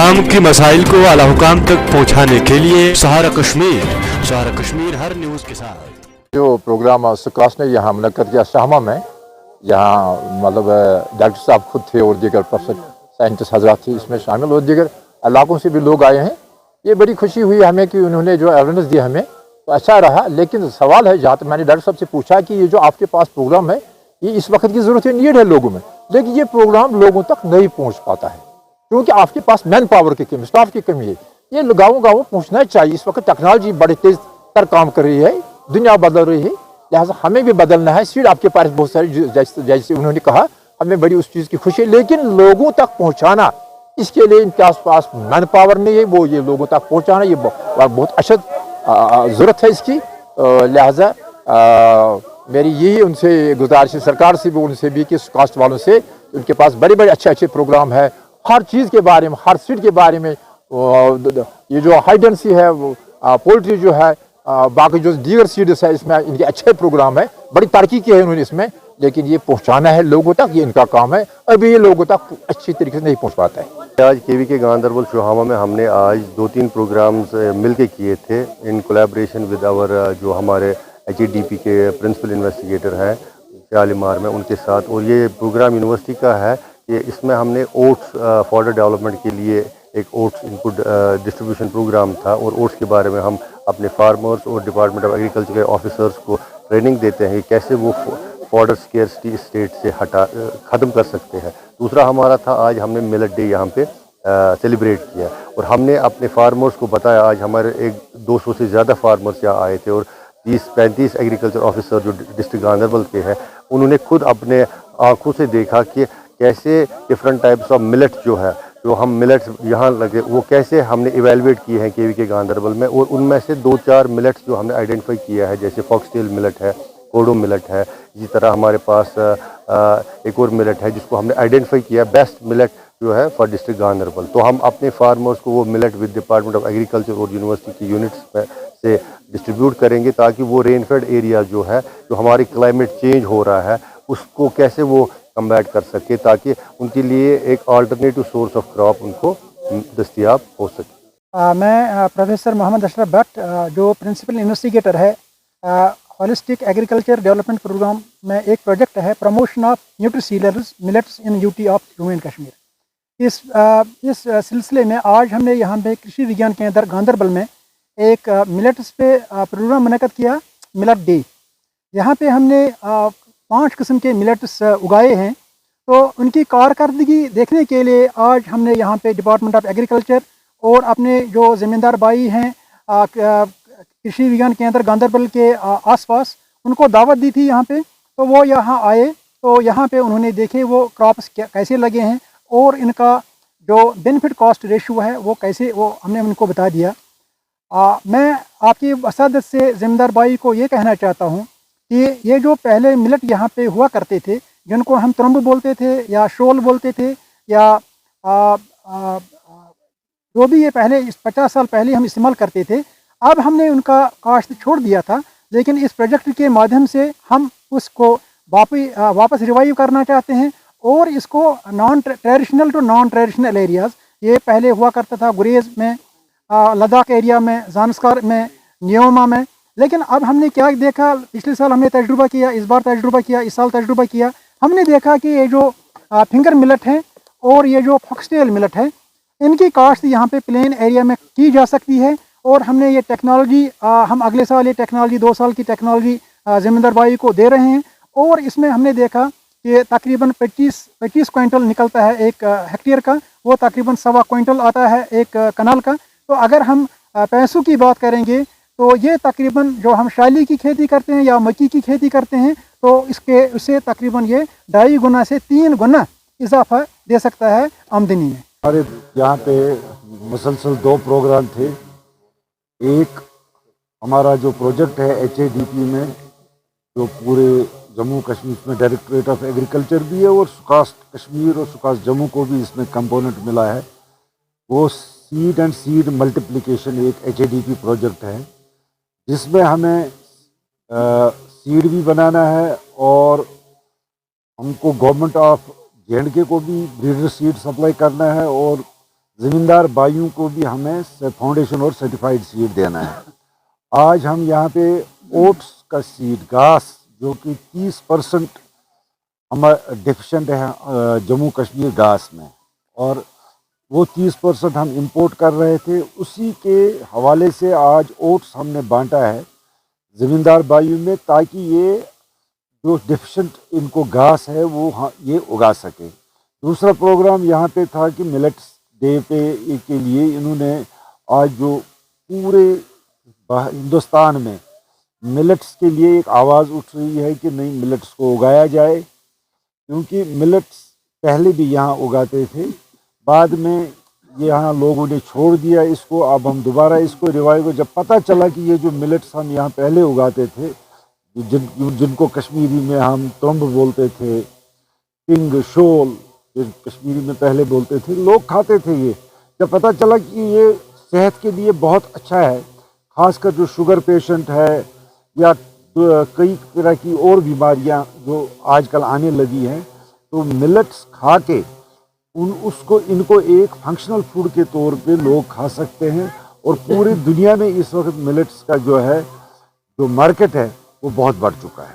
आवाम की मसाइल को आला हुकाम तक पहुँचाने के लिए सहारा कश्मीर हर न्यूज़ के साथ। जो प्रोग्राम सुकास ने यहाँ मुनक्कद किया शामा में, यहाँ मतलब डॉक्टर साहब खुद थे और दीगर प्रोफेसर साइंटिस्ट हजरात थे इसमें शामिल, और दीगर इलाकों से भी लोग आए हैं। ये बड़ी खुशी हुई हमें कि उन्होंने जो अवेयरनेस दी हमें, तो अच्छा रहा। लेकिन सवाल है, जहाँ तक मैंने डॉक्टर साहब से पूछा कि ये जो आपके पास प्रोग्राम है, ये इस वक्त की ज़रूरत है, नीड है लोगों में, लेकिन ये प्रोग्राम लोगों तक नहीं पहुँच पाता है क्योंकि आपके पास मैन पावर की कमी, स्टाफ की कमी है। ये गाँव गाँव पहुँचना चाहिए। इस वक्त टेक्नोलॉजी बड़े तेज तर काम कर रही है, दुनिया बदल रही है, लिहाजा हमें भी बदलना है। सीट आपके पास बहुत सारी, जैसे उन्होंने कहा, हमें बड़ी उस चीज़ की खुशी है, लेकिन लोगों तक पहुँचाना, इसके लिए इनके पास मैन पावर नहीं है, वो ये लोगों तक पहुँचाना ये बहुत अशद ज़रूरत है इसकी। लिहाजा मेरी यही उनसे गुजारिश है, सरकार से भी, उनसे भी, कि कास्ट वालों से, उनके पास बड़े बड़े अच्छे प्रोग्राम है हर चीज़ के बारे में, हर सीट के बारे में। ये जो हाइडेंसी है, पोल्ट्री जो है, बाकी जो दीगर सीड्स है, इसमें इनके अच्छे प्रोग्राम है, बड़ी तरक्की की है उन्होंने इसमें, लेकिन ये पहुंचाना है लोगों तक, ये इनका काम है। अभी ये लोगों तक अच्छी तरीके से नहीं पहुंच पाता है। आज KVK गांधरबल शोहामा में हमने आज 2-3 प्रोग्राम्स मिलके किए थे इन कोलैबोरेशन विद आवर जो हमारे HADP के प्रिंसिपल इन्वेस्टिगेटर हैं शालीमार में, उनके साथ। और ये प्रोग्राम यूनिवर्सिटी का है कि इसमें हमने ओट्स फॉर्डर डेवलपमेंट के लिए एक ओट्स इनपुट डिस्ट्रीब्यूशन प्रोग्राम था, और ओट्स के बारे में हम अपने फार्मर्स और डिपार्टमेंट ऑफ एग्रीकल्चर के ऑफिसर्स को ट्रेनिंग देते हैं कि कैसे वो फॉर्डर स्केर्सिटी स्टेट से ख़त्म कर सकते हैं। दूसरा हमारा था, आज हमने मिलेट डे यहाँ पे सेलिब्रेट किया, और हमने अपने फार्मर्स को बताया। आज हमारे 200 से ज़्यादा फार्मर्स यहाँ आए थे, और 30-35 एग्रीकल्चर ऑफिसर जो डिस्ट्रिक्ट गांधरबल के हैं, उन्होंने खुद अपने आँखों से देखा कि कैसे डिफरेंट टाइप्स ऑफ मिलेट जो है, जो हम मिलेट्स यहाँ लगे, वो कैसे हमने इवेलुएट किए हैं KVK गांधरबल में। और उनमें से 2-4 मिलेट्स जो हमने आइडेंटिफाई किया है, जैसे फॉक्सटेल मिलेट है, कोडो मिलेट है। इसी तरह हमारे पास एक और मिलेट है जिसको हमने आइडेंटिफाई किया बेस्ट मिलेट जो है फॉर डिस्ट्रिक्ट गांधरबल। तो हम अपने फार्मर्स को वो millet with department of agriculture और यूनिवर्सिटी की यूनिट्स में से डिस्ट्रीब्यूट करेंगे, ताकि वो रेनफेड एरिया जो है, जो हमारी क्लाइमेट चेंज हो रहा है, उसको कैसे वो कम्बैट कर सके, ताकि उनके लिए एक अल्टरनेटिव सोर्स ऑफ क्रॉप उनको दस्तियाब हो सके। मैं प्रोफेसर मोहम्मद अशरफ भट्ट, जो प्रिंसिपल इन्वेस्टिगेटर है होलिस्टिक एग्रीकल्चर डेवलपमेंट प्रोग्राम में, एक प्रोजेक्ट है promotion of nutricereals millets in UT of Jammu and Kashmir. इस सिलसिले में आज हमने यहाँ पे कृषि विज्ञान केंद्र गांधरबल में एक मिलेट्स पे प्रोग्राम मुनक़द किया, मिलेट डे। यहाँ पे हमने 5 किस्म के मिलेट्स उगाए हैं, तो उनकी कारकर्दगी देखने के लिए आज हमने यहाँ पे डिपार्टमेंट ऑफ एग्रीकल्चर और अपने जो ज़मींदार भाई हैं कृषि विज्ञान केंद्र गांधरबल के आसपास, उनको दावत दी थी यहाँ पे। तो वो यहाँ आए, तो यहाँ पे उन्होंने देखे वो क्रॉप्स कैसे लगे हैं, और इनका जो बेनिफिट कॉस्ट रेशियो है वो कैसे, वो हमने उनको बता दिया। मैं आपकी वसादत से ज़मींदार भाई को ये कहना चाहता हूँ कि ये जो पहले मिलेट यहाँ पे हुआ करते थे, जिनको हम त्रम्ब बोलते थे या शोल बोलते थे, या जो भी ये पहले 50 साल पहले हम इस्तेमाल करते थे, अब हमने उनका काश्त छोड़ दिया था। लेकिन इस प्रोजेक्ट के माध्यम से हम उसको वापस रिवाइव करना चाहते हैं, और इसको non traditional to non traditional areas, ये पहले हुआ करता था गुरेज में, लद्दाख एरिया में, ज़ांस्कार में, न्योमा में। लेकिन अब हमने क्या देखा, पिछले साल हमने तजुर्बा किया, इस बार तजुर्बा किया, इस साल तजुर्बा किया, हमने देखा कि ये जो फिंगर मिलेट है और ये जो फॉक्सटेल मिलेट है, इनकी काश्त यहाँ पे प्लेन एरिया में की जा सकती है। और हमने ये टेक्नोलॉजी, हम अगले साल ये टेक्नोलॉजी 2 साल की टेक्नोलॉजी ज़मींदार भाई को दे रहे हैं, और इसमें हमने देखा कि तकरीबन 25 क्विंटल निकलता है एक हेक्टेयर का, वो तकरीबन 1.25 क्विंटल आता है एक कनाल का। तो अगर हम पैसों की बात करेंगे, तो ये तकरीबन जो हम शाली की खेती करते हैं या मक्की की खेती करते हैं, तो उससे तकरीबन ये 2.5 गुना से 3 गुना इजाफा दे सकता है आमदनी में। हमारे यहाँ पे मुसलसल 2 प्रोग्राम थे। एक हमारा जो प्रोजेक्ट है HADP में, जो पूरे जम्मू कश्मीर में डायरेक्टरेट ऑफ एग्रीकल्चर भी है, और सुकास्ट कश्मीर और सुकास्ट जम्मू को भी इसमें कंपोनेंट मिला है। वो सीड एंड सीड मल्टीप्लिकेशन एक HADP प्रोजेक्ट है, जिसमें हमें सीड भी बनाना है, और हमको गवर्नमेंट ऑफ JNK को भी ब्रीडर सीड सप्लाई करना है, और ज़मींदार भाइयों को भी हमें फाउंडेशन और सर्टिफाइड सीड देना है। आज हम यहाँ पे ओट्स का सीड घास जो कि 30% हमारा डिफिशेंट है जम्मू कश्मीर घास में, और वो 30% हम इंपोर्ट कर रहे थे, उसी के हवाले से आज ओट्स हमने बांटा है ज़मींदार भाइयों में, ताकि ये जो डिफिशेंट इनको घास है वो ये उगा सके। दूसरा प्रोग्राम यहाँ पे था कि मिलेट्स डे पे के लिए इन्होंने आज जो पूरे हिंदुस्तान में मिलेट्स के लिए एक आवाज़ उठ रही है कि नहीं, मिलेट्स को उगाया जाए, क्योंकि मिलेट्स पहले भी यहाँ उगाते थे, बाद में यहाँ लोगों ने छोड़ दिया इसको। अब हम दोबारा इसको रिवाइव, जब पता चला कि ये जो मिलेट्स हम यहाँ पहले उगाते थे, जिनको कश्मीरी में हम तंब बोलते थे, पिंग शोल कश्मीरी में पहले बोलते थे, लोग खाते थे ये। जब पता चला कि ये सेहत के लिए बहुत अच्छा है, खासकर जो शुगर पेशेंट है या कई तरह की और बीमारियां जो आजकल आने लगी हैं, तो मिलेट्स खा के इनको एक फंक्शनल फूड के तौर पे लोग खा सकते हैं। और पूरी दुनिया में इस वक्त मिलेट्स का जो है जो मार्केट है वो बहुत बढ़ चुका है।